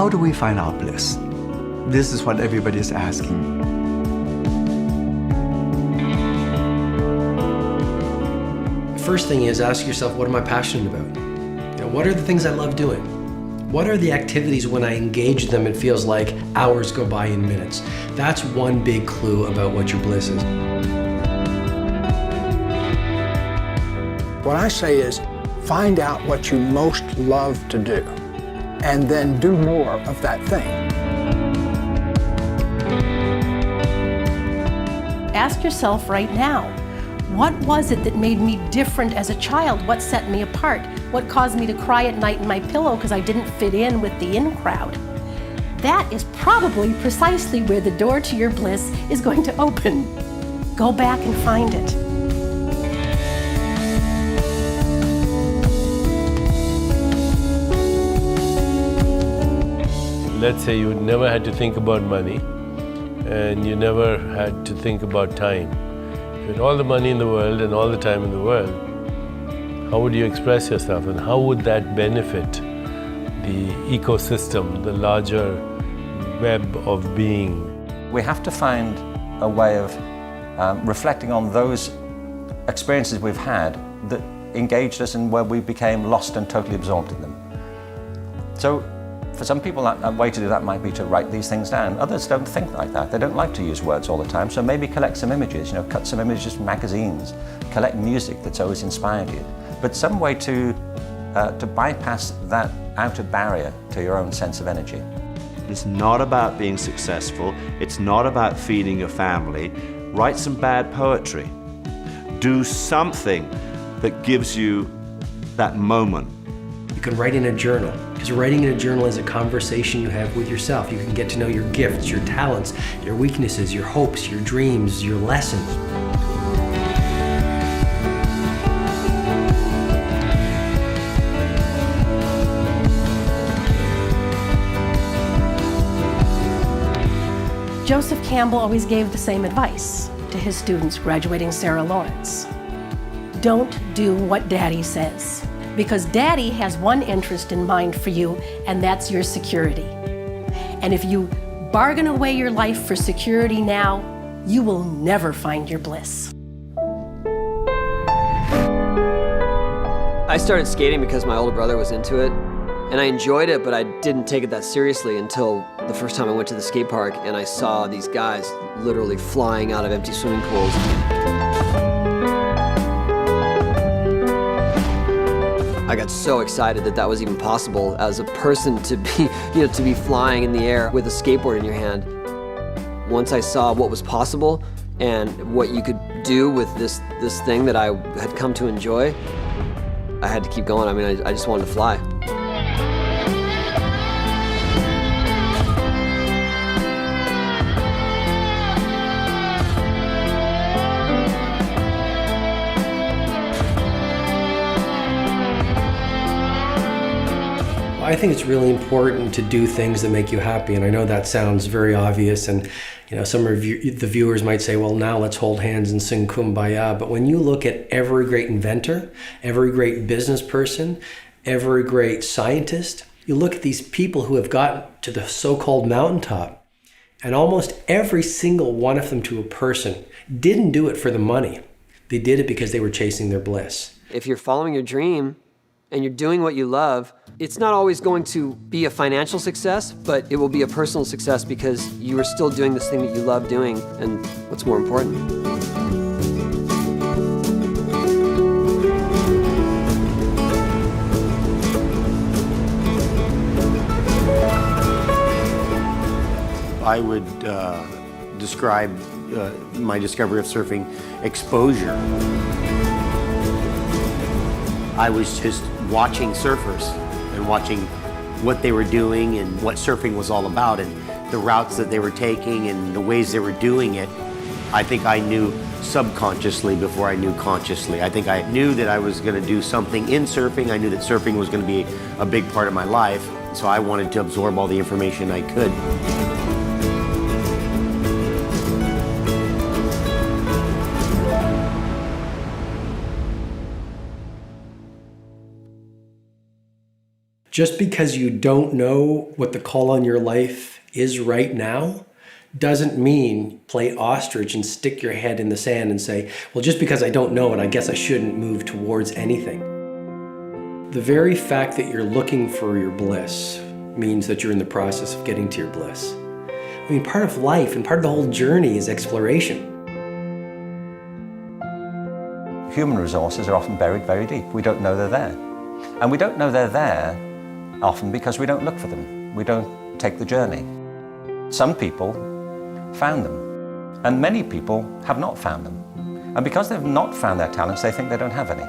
how do we find our bliss? This is what everybody is asking. First thing is, ask yourself, what am I passionate about? You know, what are the things I love doing? What are the activities when I engage them, it feels like hours go by in minutes? That's one big clue about what your bliss is. What I say is, find out what you most love to do, and then do more of that thing. Ask yourself right now, what was it that made me different as a child? What set me apart? What caused me to cry at night in my pillow because I didn't fit in with the in crowd? That is probably precisely where the door to your bliss is going to open. Go back and find it. Let's say you never had to think about money and you never had to think about time. If you had all the money in the world and all the time in the world, how would you express yourself and how would that benefit the ecosystem, the larger web of being? We have to find a way of reflecting on those experiences we've had that engaged us and where we became lost and totally absorbed in them. So for some people, a way to do that might be to write these things down. Others don't think like that. They don't like to use words all the time, so maybe collect some images, cut some images from magazines, collect music that's always inspired you. But some way to bypass that outer barrier to your own sense of energy. It's not about being successful. It's not about feeding your family. Write some bad poetry. Do something that gives you that moment. You can write in a journal, because writing in a journal is a conversation you have with yourself. You can get to know your gifts, your talents, your weaknesses, your hopes, your dreams, your lessons. Joseph Campbell always gave the same advice to his students graduating Sarah Lawrence. Don't do what Daddy says, because Daddy has one interest in mind for you, and that's your security. And if you bargain away your life for security now, you will never find your bliss. I started skating because my older brother was into it, and I enjoyed it, but I didn't take it that seriously until the first time I went to the skate park and I saw these guys literally flying out of empty swimming pools. I got so excited that that was even possible as a person to be, to be flying in the air with a skateboard in your hand. Once I saw what was possible and what you could do with this thing that I had come to enjoy, I had to keep going. I mean, I just wanted to fly. I think it's really important to do things that make you happy, and I know that sounds very obvious, and some of the viewers might say, well, now let's hold hands and sing Kumbaya, but when you look at every great inventor, every great business person, every great scientist, you look at these people who have gotten to the so-called mountaintop, and almost every single one of them to a person didn't do it for the money. They did it because they were chasing their bliss. If you're following your dream and you're doing what you love, it's not always going to be a financial success, but it will be a personal success because you are still doing this thing that you love doing, and what's more important. I would describe my discovery of surfing exposure. I was just watching surfers and watching what they were doing and what surfing was all about and the routes that they were taking and the ways they were doing it. I think I knew subconsciously before I knew consciously. I think I knew that I was going to do something in surfing. I knew that surfing was going to be a big part of my life, so I wanted to absorb all the information I could. Just because you don't know what the call on your life is right now doesn't mean play ostrich and stick your head in the sand and say, well, just because I don't know it, I guess I shouldn't move towards anything. The very fact that you're looking for your bliss means that you're in the process of getting to your bliss. I mean, part of life and part of the whole journey is exploration. Human resources are often buried very deep. We don't know they're there. And we don't know they're there often because we don't look for them. We don't take the journey. Some people found them, and many people have not found them. And because they've not found their talents, they think they don't have any.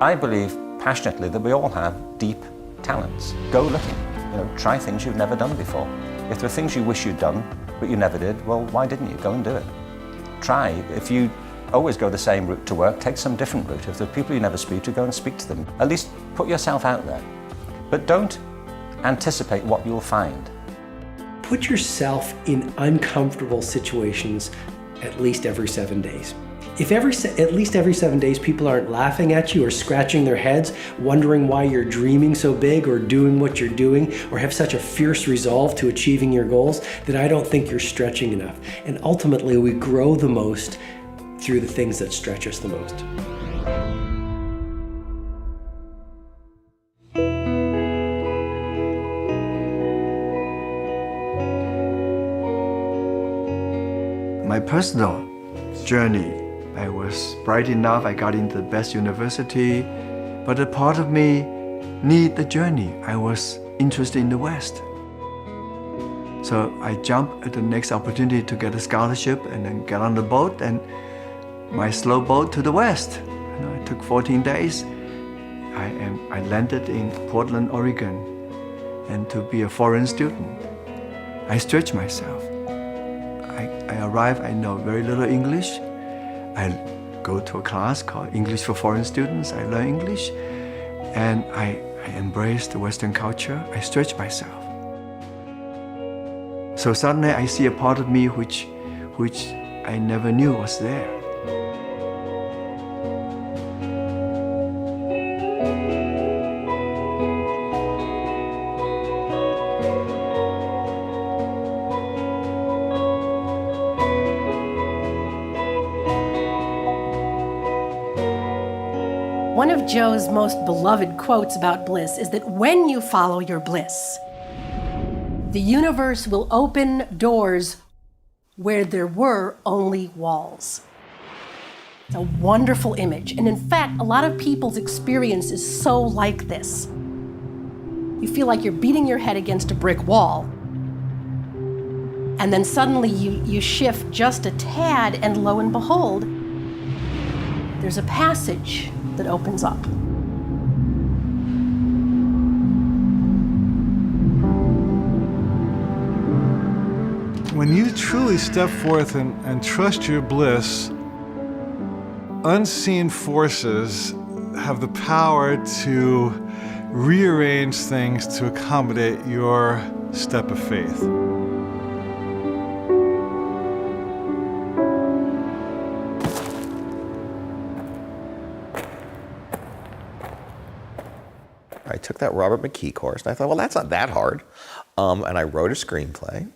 I believe passionately that we all have deep talents. Go looking. Try things you've never done before. If there are things you wish you'd done, but you never did, well, why didn't you? Go and do it. Try. If you always go the same route to work, take some different route. If there are people you never speak to, go and speak to them. At least put yourself out there. But don't anticipate what you'll find. Put yourself in uncomfortable situations at least every 7 days. If at least every 7 days people aren't laughing at you or scratching their heads, wondering why you're dreaming so big or doing what you're doing or have such a fierce resolve to achieving your goals, then I don't think you're stretching enough. And ultimately, we grow the most through the things that stretch us the most. My personal journey, I was bright enough, I got into the best university, but a part of me need the journey. I was interested in the West. So I jumped at the next opportunity to get a scholarship and then get on the boat and my slow boat to the West. It took 14 days. I landed in Portland, Oregon, and to be a foreign student, I stretched myself. I arrived, I know very little English. I go to a class called English for Foreign Students. I learn English, and I embrace the Western culture. I stretch myself. So suddenly I see a part of me which I never knew was there. One of Joe's most beloved quotes about bliss is that when you follow your bliss, the universe will open doors where there were only walls. It's a wonderful image. And in fact, a lot of people's experience is so like this. You feel like you're beating your head against a brick wall. And then suddenly you shift just a tad, and lo and behold, there's a passage that opens up. When you truly step forth and trust your bliss, unseen forces have the power to rearrange things to accommodate your step of faith. I took that Robert McKee course, and I thought, well, that's not that hard. And I wrote a screenplay,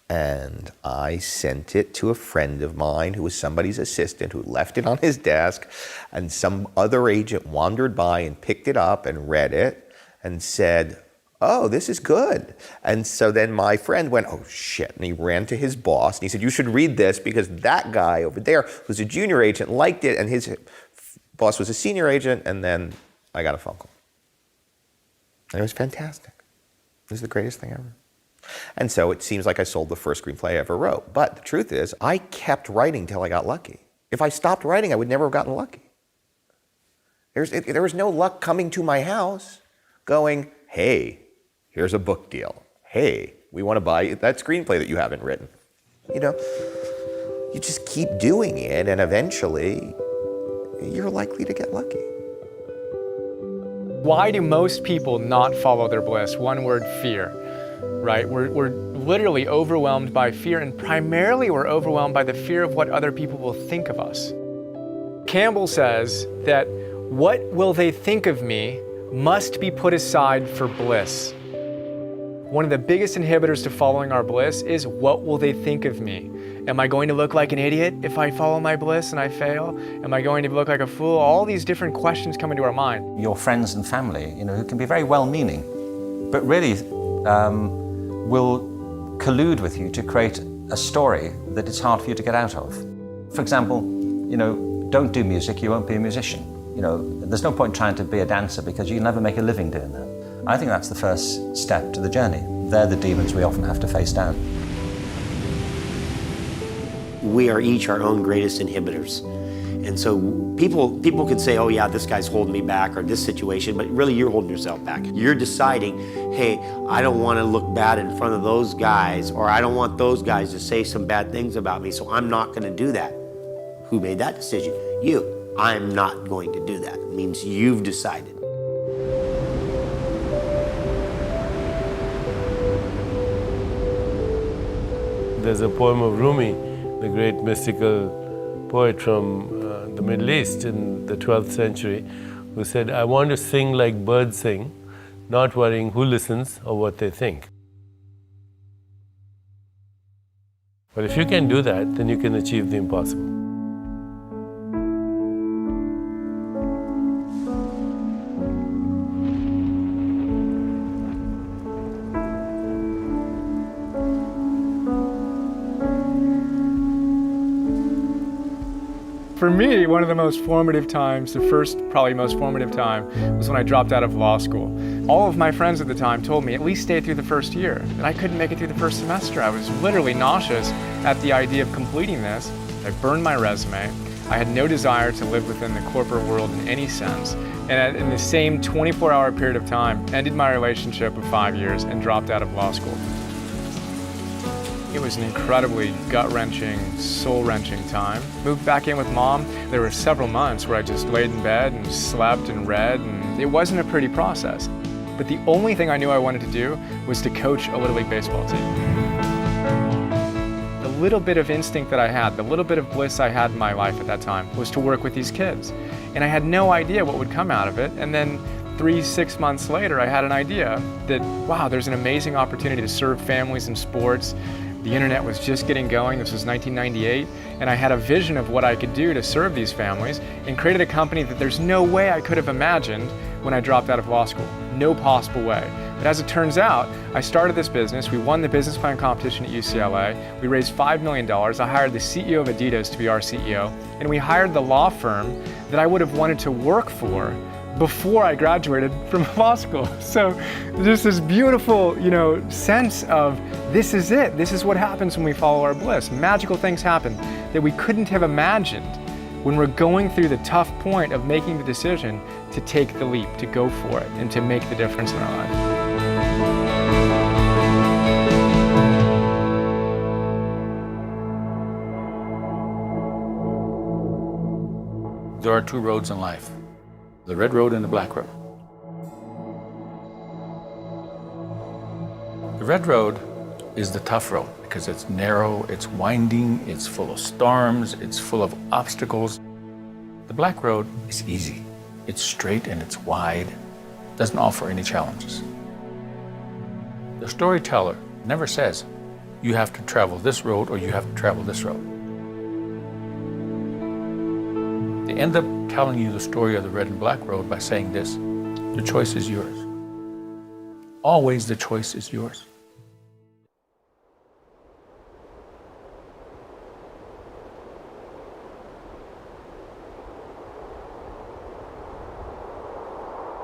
and I sent it to a friend of mine who was somebody's assistant who left it on his desk, and some other agent wandered by and picked it up and read it and said, oh, this is good. And so then my friend went, oh, shit, and he ran to his boss, and he said, you should read this because that guy over there who's a junior agent liked it, and his boss was a senior agent, and then I got a phone call. And it was fantastic. It was the greatest thing ever. And so it seems like I sold the first screenplay I ever wrote. But the truth is, I kept writing till I got lucky. If I stopped writing, I would never have gotten lucky. There was no luck coming to my house going, hey, here's a book deal. Hey, we want to buy that screenplay that you haven't written. You just keep doing it, and eventually you're likely to get lucky. Why do most people not follow their bliss? One word, fear, right? We're literally overwhelmed by fear, and primarily we're overwhelmed by the fear of what other people will think of us. Campbell says that what will they think of me must be put aside for bliss. One of the biggest inhibitors to following our bliss is, what will they think of me? Am I going to look like an idiot if I follow my bliss and I fail? Am I going to look like a fool? All these different questions come into our mind. Your friends and family, who can be very well-meaning, but really will collude with you to create a story that it's hard for you to get out of. For example, don't do music, you won't be a musician. There's no point trying to be a dancer because you'll never make a living doing that. I think that's the first step to the journey. They're the demons we often have to face down. We are each our own greatest inhibitors. And so people could say, oh yeah, this guy's holding me back, or this situation, but really you're holding yourself back. You're deciding, hey, I don't want to look bad in front of those guys, or I don't want those guys to say some bad things about me, so I'm not going to do that. Who made that decision? You. I'm not going to do that. It means you've decided. There's a poem of Rumi, the great mystical poet from the Middle East in the 12th century, who said, I want to sing like birds sing, not worrying who listens or what they think. But if you can do that, then you can achieve the impossible. For me, one of the most formative times, the first probably most formative time, was when I dropped out of law school. All of my friends at the time told me at least stay through the first year, and I couldn't make it through the first semester. I was literally nauseous at the idea of completing this. I burned my resume. I had no desire to live within the corporate world in any sense. And in the same 24-hour period of time, ended my relationship of 5 years and dropped out of law school. It was an incredibly gut-wrenching, soul-wrenching time. Moved back in with Mom. There were several months where I just laid in bed and slept and read, and it wasn't a pretty process. But the only thing I knew I wanted to do was to coach a Little League baseball team. The little bit of instinct that I had, the little bit of bliss I had in my life at that time, was to work with these kids. And I had no idea what would come out of it. And then 3-6 months later, I had an idea that, wow, there's an amazing opportunity to serve families in sports. The internet was just getting going. This was 1998, and I had a vision of what I could do to serve these families and created a company that there's no way I could have imagined when I dropped out of law school. No possible way. But as it turns out, I started this business. We won the business plan competition at UCLA. We raised $5 million. I hired the CEO of Adidas to be our CEO, and we hired the law firm that I would have wanted to work for before I graduated from law school. So just this beautiful, sense of this is it. This is what happens when we follow our bliss. Magical things happen that we couldn't have imagined when we're going through the tough point of making the decision to take the leap, to go for it, and to make the difference in our life. There are two roads in life. The red road and the black road. The red road is the tough road because it's narrow, it's winding, it's full of storms, it's full of obstacles. The black road is easy. It's straight and it's wide, doesn't offer any challenges. The storyteller never says, you have to travel this road or you have to travel this road. They end up telling you the story of the red and black road by saying this: the choice is yours. Always the choice is yours.